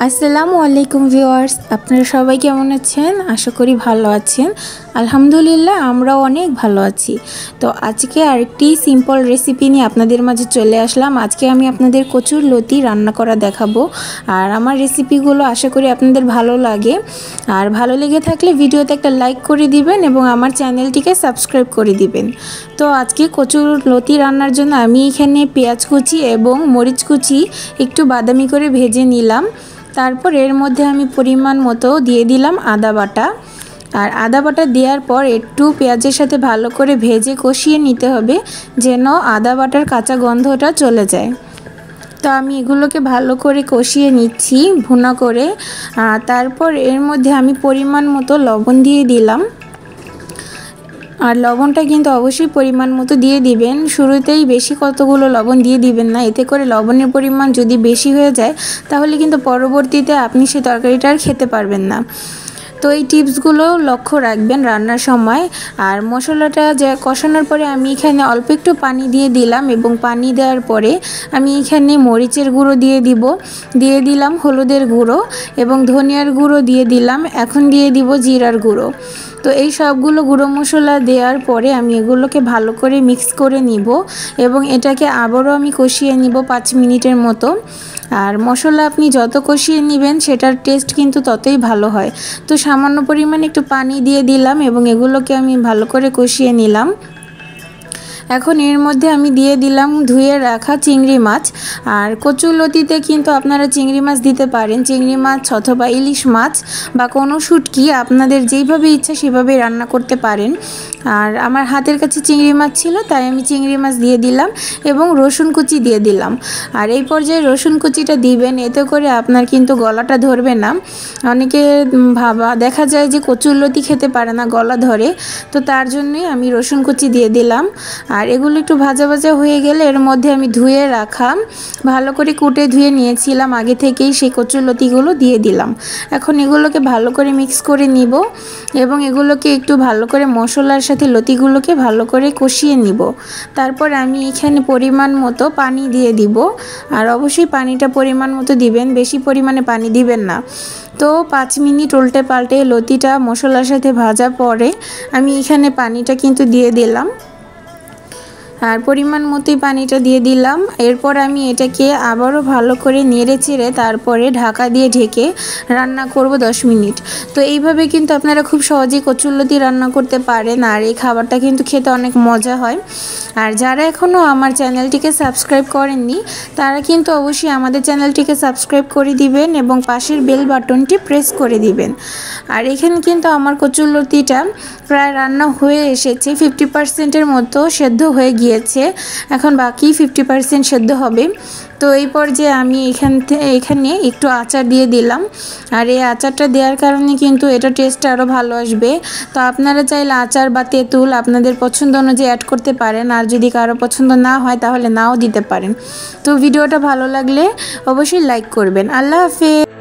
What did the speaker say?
আসসালামু আলাইকুম ভিউয়ার্স, আপনারা সবাই কেমন আছেন? আশা করি ভালো আছেন। আলহামদুলিল্লাহ আমরাও অনেক ভালো আছি। তো আজকে আরেকটি সিম্পল রেসিপি নিয়ে আপনাদের মাঝে চলে আসলাম। আজকে আমি আপনাদের কচুর লতি রান্না করা দেখাবো। আর আমার রেসিপিগুলো আশা করি আপনাদের ভালো লাগে। আর ভালো লেগে থাকলে ভিডিওতে একটা লাইক করে দিবেন এবং আমার চ্যানেলটিকে সাবস্ক্রাইব করে দিবেন। তো আজকে কচুর লতি রান্নার জন্য আমি এখানে পেঁয়াজ কুচি এবং মরিচ কুচি একটু বাদামি করে ভেজে নিলাম। তারপর এর মধ্যে আমি পরিমাণ মতো দিয়ে দিলাম আদা বাটা। আর আদা বাটা দেওয়ার পর একটু পেঁয়াজের সাথে ভালো করে ভেজে কষিয়ে নিতে হবে, যেন আদা বাটার কাঁচা গন্ধটা চলে যায়। তো আমি এগুলোকে ভালো করে কষিয়ে নিচ্ছি ভুনা করে। তারপর এর মধ্যে আমি পরিমাণ মতো লবণ দিয়ে দিলাম। আর লবণটা কিন্তু অবশ্যই পরিমাণ মতো দিয়ে দিবেন। শুরুতেই বেশি কতগুলো লবণ দিয়ে দিবেন না, এতে করে লবণের পরিমাণ যদি বেশি হয়ে যায় তাহলে কিন্তু পরবর্তীতে আপনি সেই তরকারিটা আর খেতে পারবেন না। তো এই টিপসগুলো লক্ষ্য রাখবেন রান্নার সময়। আর মশলাটা যে কষানোর পরে আমি এখানে অল্প একটু পানি দিয়ে দিলাম এবং পানি দেওয়ার পরে আমি এখানে মরিচের গুঁড়ো দিয়ে দিলাম হলুদের গুঁড়ো এবং ধনিয়ার গুঁড়ো দিয়ে দিলাম। এখন দিয়ে দিব জিরার গুঁড়ো। তো এই সবগুলো গুঁড়ো মশলা দেওয়ার পরে আমি এগুলোকে ভালো করে মিক্স করে নিব এবং এটাকে আবারও আমি কষিয়ে নিব 5 মিনিটের মতো। আর মশলা আপনি যত কষিয়ে নেবেন সেটার টেস্ট কিন্তু ততই ভালো হয়। তো সামান্য পরিমাণে একটু পানি দিয়ে দিলাম এবং এগুলোকে আমি ভালো করে কষিয়ে নিলাম। এখন এর মধ্যে আমি দিয়ে দিলাম ধুয়ে রাখা চিংড়ি মাছ। আর কচুর লতিতে কিন্তু আপনারা চিংড়ি মাছ দিতে পারেন, চিংড়ি মাছ অথবা ইলিশ মাছ বা কোনো শুটকি, আপনাদের যেইভাবে ইচ্ছা সেভাবেই রান্না করতে পারেন। আর আমার হাতের কাছে চিংড়ি মাছ ছিল তাই আমি চিংড়ি মাছ দিয়ে দিলাম এবং রসুন কুচি দিয়ে দিলাম। আর এই পর্যায়ে রসুন কুচিটা দিবেন, এতে করে আপনার কিন্তু গলাটা ধরবে না। অনেকে দেখা যায় যে কচুর লতি খেতে পারে না, গলা ধরে, তো তার জন্যই আমি রসুন কুচি দিয়ে দিলাম। আর এগুলো একটু ভাজা ভাজা হয়ে গেলে এর মধ্যে আমি ধুয়ে রাখা, ভালো করে কুটে ধুয়ে নিয়েছিলাম আগে থেকেই, সেই কচুর লতিগুলো দিয়ে দিলাম। এখন এগুলোকে ভালো করে মিক্স করে নিব এবং এগুলোকে একটু ভালো করে মশলার সাথে লতিগুলোকে ভালো করে কষিয়ে নিব। তারপর আমি এখানে পরিমাণ মতো পানি দিয়ে দিব। আর অবশ্যই পানিটা পরিমাণ মতো দিবেন, বেশি পরিমাণে পানি দিবেন না। তো 5 মিনিট উল্টে পাল্টে লতিটা মশলার সাথে ভাজা পরে আমি এখানে পানিটা কিন্তু দিয়ে দিলাম। আর পরিমাণ মতোই পানিটা দিয়ে দিলাম। এরপর আমি এটাকে আবারও ভালো করে নেড়ে চেড়ে তারপরে ঢাকা দিয়ে ঢেকে রান্না করব 10 মিনিট। তো এইভাবে কিন্তু আপনারা খুব সহজেই কচুর লতি রান্না করতে পারেন। আর এই খাবারটা কিন্তু খেতে অনেক মজা হয়। আর যারা এখনও আমার চ্যানেলটিকে সাবস্ক্রাইব করেননি তারা কিন্তু অবশ্যই আমাদের চ্যানেলটিকে সাবস্ক্রাইব করে দিবেন এবং পাশের বেল বাটনটি প্রেস করে দিবেন। আর এখানে কিন্তু আমার কচুর লতিটা প্রায় রান্না হয়ে এসেছে, 50%-এর মতো সেদ্ধ হয়ে গিয়েছে। এখন বাকি 50% সেদ্ধ হবে। তো এই পর্যায়ে আমি এখানে একটু আচার দিয়ে দিলাম। আর এই আচারটা দেওয়ার কারণে কিন্তু এটা টেস্ট আরও ভালো আসবে। তো আপনারা চাইলে আচার বা তেঁতুল আপনাদের পছন্দ অনুযায়ী অ্যাড করতে পারেন। আর যদি কারো পছন্দ না হয় তাহলে নাও দিতে পারেন। তো ভিডিওটা ভালো লাগলে অবশ্যই লাইক করবেন। আল্লাহ হাফেজ।